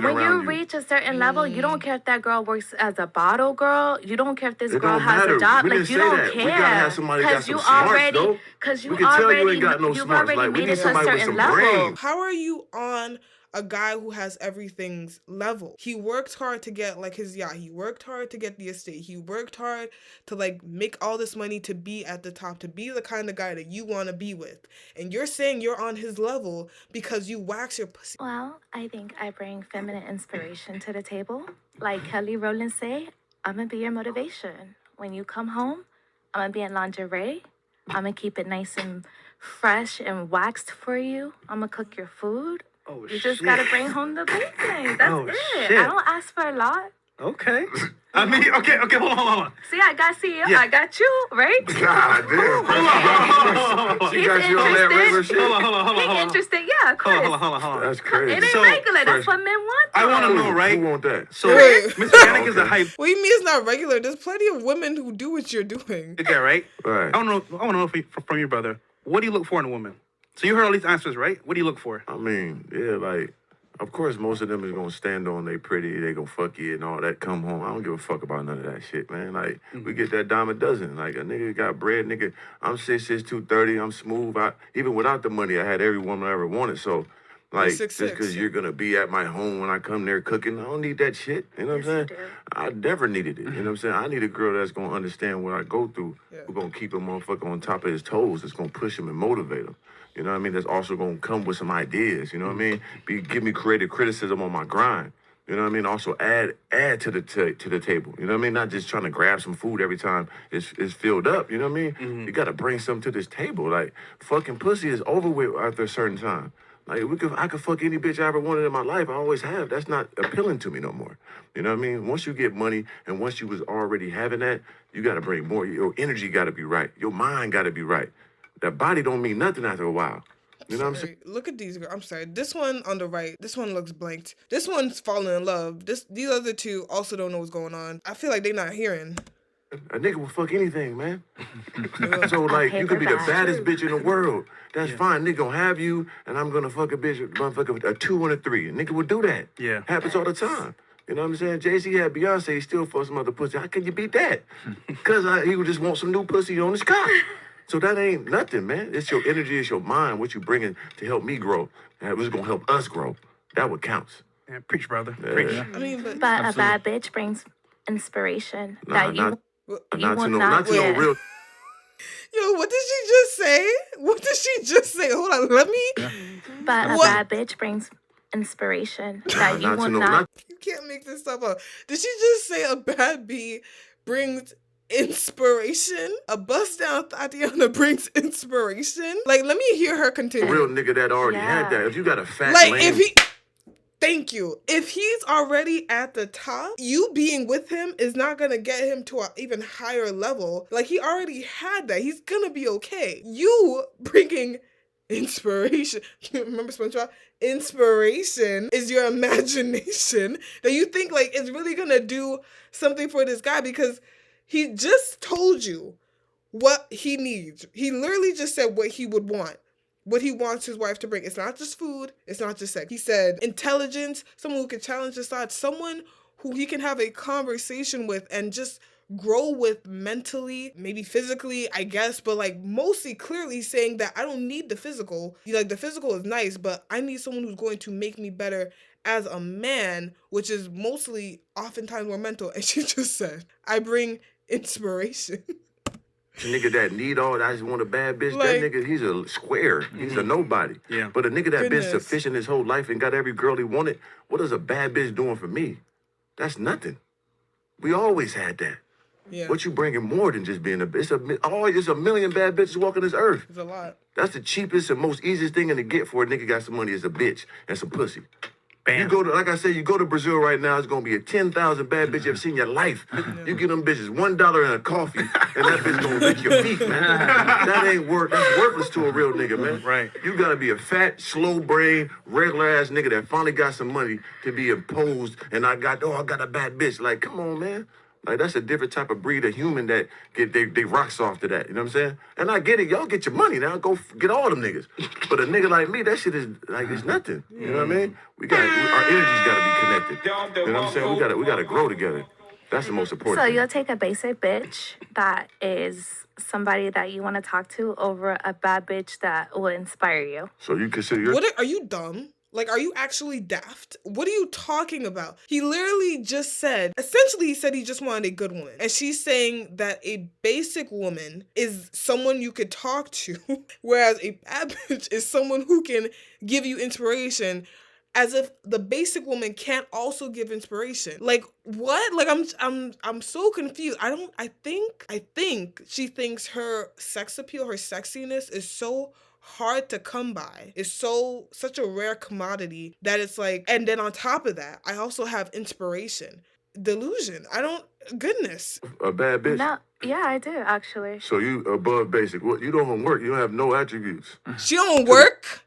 When you reach a certain level, you don't care if that girl works as a bottle girl. You don't care if this girl has a job. Like, you don't care. We gotta have somebody that got some smarts, though. Because you we can tell you ain't got no you've smarts. already Like, we made need it to a somebody with certain some level. brain. How are you on a guy who has everything's level? He worked hard to get like his yacht. He worked hard to get the estate. He worked hard to like make all this money to be at the top, to be the kind of guy that you want to be with. And you're saying you're on his level because you wax your pussy. Well, I think I bring feminine inspiration to the table. Like Kelly Rowland say, I'm going to be your motivation. When you come home, I'm going to be in lingerie. I'm going to keep it nice and fresh and waxed for you. I'm going to cook your food. Oh, you just got to bring home the bacon. That's it. Shit. I don't ask for a lot. Okay. I mean, okay, hold on. See, I got you. Yeah. I got you, right? God damn. She got you on that regular shit. Hold on. He interested, yeah, of course. Hold on. That's crazy. It ain't regular. That's what men want. I want to know, right? Who want that? So, Mr. Yannick is a hype. What do you mean it's not regular? There's plenty of women who do what you're doing. Okay, right? Right. I want to know from your brother, what do you look for in a woman? So you heard all these answers, right? What do you look for? I mean, yeah, like, of course, most of them is gonna stand on they pretty, they gonna fuck you and all that, come home. I don't give a fuck about none of that shit, man. Like, we get that dime a dozen. Like, a nigga got bread, nigga. I'm 6'6", 230, I'm smooth. Even without the money, I had every woman I ever wanted. So, like, 6'6", just because you're gonna be at my home when I come there cooking, I don't need that shit. You know what I'm saying? I never needed it. You know what I'm saying? I need a girl that's gonna understand what I go through. We're gonna keep a motherfucker on top of his toes. That's gonna push him and motivate him. You know what I mean? That's also gonna come with some ideas. You know what I mean? Give me creative criticism on my grind. You know what I mean? Also add to the table. You know what I mean? Not just trying to grab some food every time it's filled up. You know what I mean? You gotta bring something to this table. Like, fucking pussy is over with after a certain time. Like, I could fuck any bitch I ever wanted in my life. I always have. That's not appealing to me no more. You know what I mean? Once you get money and once you was already having that, you gotta bring more. Your energy gotta be right. Your mind gotta be right. That body don't mean nothing after a while. You know what I'm saying? Look at these girls. I'm sorry. This one on the right, this one looks blanked. This one's falling in love. These other two also don't know what's going on. I feel like they're not hearing. A nigga will fuck anything, man. So, like, you could be the baddest bitch in the world. That's fine. Nigga gonna have you, and I'm gonna fuck a bitch, motherfucker, a 2 and a 3. A nigga will do that. Yeah. Happens all the time. You know what I'm saying? Jay-Z had Beyonce, he still fuck some other pussy. How can you beat that? Because he would just want some new pussy on his cock. So that ain't nothing, man. It's your energy, it's your mind, what you bringing to help me grow. And it's gonna help us grow. That what counts. Yeah, preach, brother. Yeah. Preach. I mean, but a bad bitch brings inspiration Not to no real. Yo, what did she just say? What did she just say? Hold on, let me. Yeah. But a bad bitch brings inspiration that you will not. You can't make this stuff up. Did she just say a bad bee brings inspiration? A bust down Tatiana brings inspiration? Like, let me hear her continue. A real nigga that already had that. If you got a fat Thank you. If he's already at the top, you being with him is not going to get him to an even higher level. Like, he already had that. He's going to be okay. You bringing inspiration. Remember SpongeBob? Inspiration is your imagination that you think, like, is really going to do something for this guy because he just told you what he needs. He literally just said what he would want. What he wants his wife to bring. It's not just food. It's not just sex. He said intelligence, someone who can challenge his thoughts, someone who he can have a conversation with and just grow with mentally, maybe physically, I guess, but like mostly clearly saying that I don't need the physical. Like, the physical is nice, but I need someone who's going to make me better as a man, which is mostly oftentimes more mental. And she just said, I bring inspiration. A nigga that need all that, I just want a bad bitch, like, that nigga, he's a square. He's a nobody. Yeah. But a nigga that been sufficient his whole life and got every girl he wanted, what is a bad bitch doing for me? That's nothing. We always had that. Yeah. What you bringing more than just being a bitch? It's a million bad bitches walking this earth. It's a lot. That's the cheapest and most easiest thing to get for a nigga got some money is a bitch and some pussy. Bam. You go to, like I said, you go to Brazil right now, it's gonna be a 10,000 bad bitch you ever seen in your life. You give them bitches $1 and a coffee, and that bitch gonna lick your feet, man. That ain't that's worthless to a real nigga, man. Right. You gotta be a fat, slow brain, regular ass nigga that finally got some money to be imposed. And I got a bad bitch. Like, come on, man. Like, that's a different type of breed of human that get they rocks off to that. You know what I'm saying? And I get it. Y'all get your money now. Go get all them niggas. But a nigga like me, that shit is like, it's nothing. You know what I mean? Our energies got to be connected. You know what I'm saying? We got to grow together. That's the most important So thing. you'll take a basic bitch that is somebody that you want to talk to over a bad bitch that will inspire you. So you consider your... Are you dumb? Like, are you actually daft? What are you talking about? He literally just said, essentially he said he just wanted a good woman. And she's saying that a basic woman is someone you could talk to, whereas a bad bitch is someone who can give you inspiration, as if the basic woman can't also give inspiration. Like, what? Like, I'm so confused. I think she thinks her sex appeal, her sexiness is so hard to come by. It's such a rare commodity that it's like, and then on top of that, I also have inspiration. Delusion. Goodness. A bad bitch? No, yeah, I do, actually. So you above basic. Well, you don't work. You don't have no attributes. She don't work?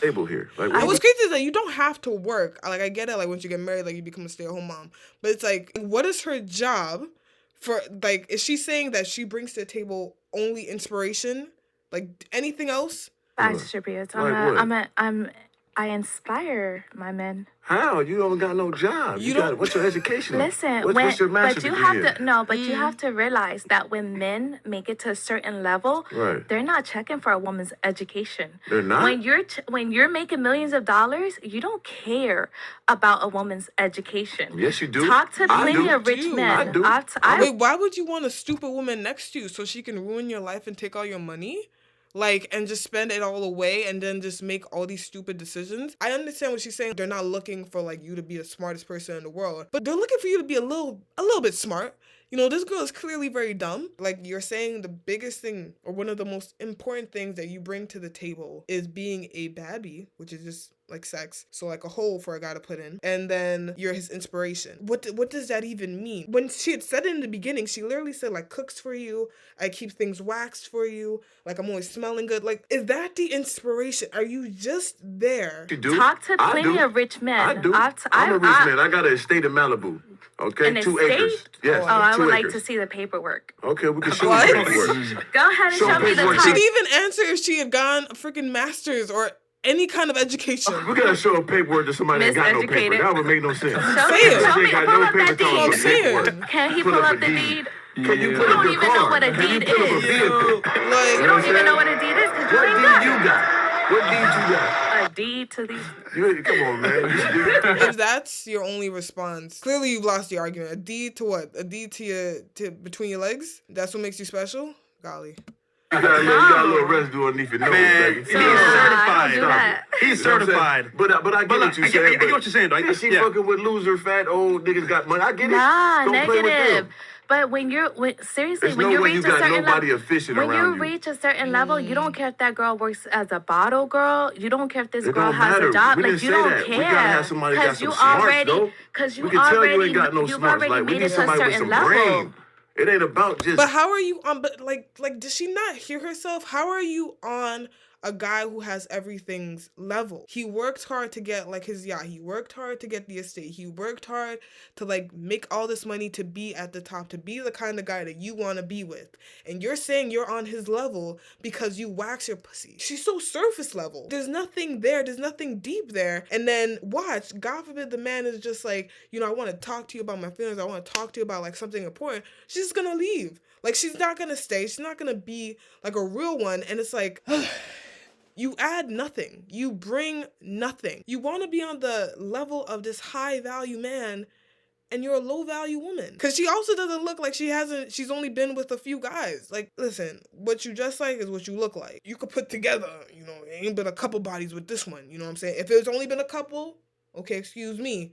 Able here. Like, what's crazy is that you don't have to work. Like, I get it, like, once you get married, like, you become a stay-at-home mom. But it's like, what is her job for, like, is she saying that she brings to the table only inspiration? Like, anything else? Attributes. I inspire my men. How? You don't got no job. What's your education? Listen, what's your master's degree you have to realize that when men make it to a certain level, right, they're not checking for a woman's education. They're not? When you're making millions of dollars, you don't care about a woman's education. Yes, you do. Talk to plenty of rich men. I do. Wait, why would you want a stupid woman next to you so she can ruin your life and take all your money? Like, and just spend it all away and then just make all these stupid decisions. I understand what she's saying. They're not looking for, like, you to be the smartest person in the world, but they're looking for you to be a little bit smart. You know, this girl is clearly very dumb. Like, you're saying the biggest thing, or one of the most important things that you bring to the table is being a baddie, which is just like sex. So, like, a hole for a guy to put in. And then you're his inspiration. What does that even mean? When she had said it in the beginning, she literally said, like, cooks for you. I keep things waxed for you. Like, I'm always smelling good. Like, is that the inspiration? Are you just there? You do? Talk to plenty of rich men. I do. I'm a rich man. I got an estate in Malibu. Okay, 2 acres. Yes. Oh, I would 2 like acres. to see the paperwork. Okay, we can show you the paperwork. Go ahead and show me the paperwork. title. She didn't even answer if she had gone a freaking master's or any kind of education. We gotta show a paperwork to somebody that got no paper. That would make no sense. Show me, pull up that deed. Can he pull up the deed? Can you You pull up don't your even know car? what a Can you deed pull up a is. vehicle? Like, You don't even know what a deed is because you What ain't deed got you got? What deed you got? a deed to these. Come on, man. if that's your only response, clearly you've lost the argument. A deed to what? A deed to between your legs? That's what makes you special? Golly. You got a little residue underneath your nose, Man, baby. he's certified. He's You know what I'm certified. saying? But I get what you're saying. I get what you're saying, though. Is she fucking with loser, fat, old niggas got money? I get it. Nah, Don't play with negative. them. But seriously, There's when no you way reach you a got certain nobody level, efficient when around you you. reach a certain level, you don't care if that girl works as a bottle girl. You don't care if this It girl don't has matter. a job. We Like didn't you say don't that. care. We gotta have somebody that got some smarts, though. Because you We can tell you already, ain't got no you've smarts. already Like, we made need it to a somebody with certain some level. brain. It ain't about just... But how are you on, but like does she not hear herself? How are you on a guy who has everything's level? He worked hard to get like his yacht. He worked hard to get the estate. He worked hard to like make all this money to be at the top, to be the kind of guy that you want to be with. And you're saying you're on his level because you wax your pussy. She's so surface level. There's nothing there. There's nothing deep there. And then watch, God forbid the man is just like, you know, I want to talk to you about my feelings. I want to talk to you about like something important. She's just gonna leave. Like she's not gonna stay. She's not gonna be like a real one. And it's like, you add nothing. You bring nothing. You want to be on the level of this high value man and you're a low value woman. Because she also doesn't look like she's only been with a few guys. Like, listen, what you dress like is what you look like. You could put together, you know, it ain't been a couple bodies with this one. You know what I'm saying? If it's only been a couple, okay, excuse me.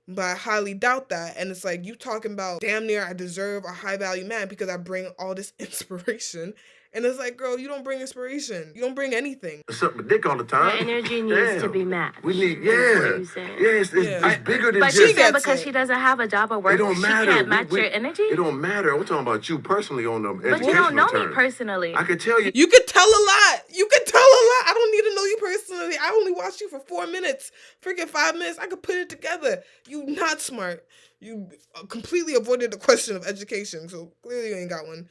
But I highly doubt that. And it's like, you talking about damn near I deserve a high value man because I bring all this inspiration And it's like, girl, you don't bring inspiration. You don't bring anything. Suck my dick all the time. Her energy needs to be matched. We need, It's it's bigger than But just. she said gets because it. she doesn't have a job or work, It don't she matter. can't match your energy. It don't matter. I'm talking about you personally on the But you don't know me terms. personally. I could tell you. You could tell a lot. You could tell a lot. I don't need to know you personally. I only watched you for 4 minutes. Freaking 5 minutes. I could put it together. You not smart. You completely avoided the question of education. So clearly you ain't got one.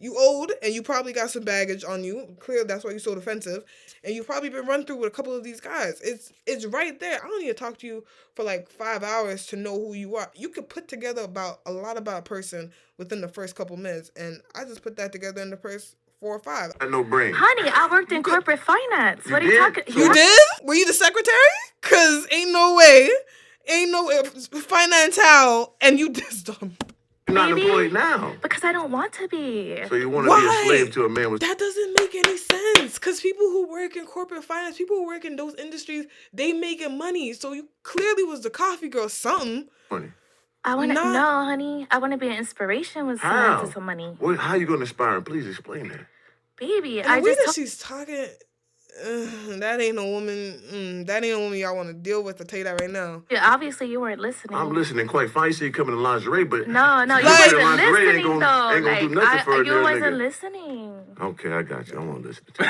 You old and you probably got some baggage on you. Clearly that's why you're so defensive. And you've probably been run through with a couple of these guys. It's right there. I don't need to talk to you for like 5 hours to know who you are. You could put together a lot about a person within the first couple minutes. And I just put that together in the first 4 or 5. I no brain. Honey, I worked in corporate finance. What are you did? talking? You did? Were you the secretary? Cause ain't no way. Financial and you just dumb. You're not Baby. employed now. Because I don't want to be. So you want to be a Why? slave to a man with. That doesn't make any sense. Cause people who work in corporate finance, people who work in those industries, they making money. So you clearly was the coffee girl something. money. I want to Not- no, honey. I want to be an inspiration with someone How? to some money, How you gonna inspire him? Please explain that. baby. And I the way just that told- she's talking, that ain't a woman. That ain't a woman y'all want to deal with. I'll tell you that right now. Yeah, obviously you weren't listening. I'm listening quite fine. You see you coming in lingerie, but No, you Like- wasn't lingerie listening ain't gonna, though. ain't gonna do Like, nothing for a you nigga. wasn't listening. Okay, I got you. I won't listen to you.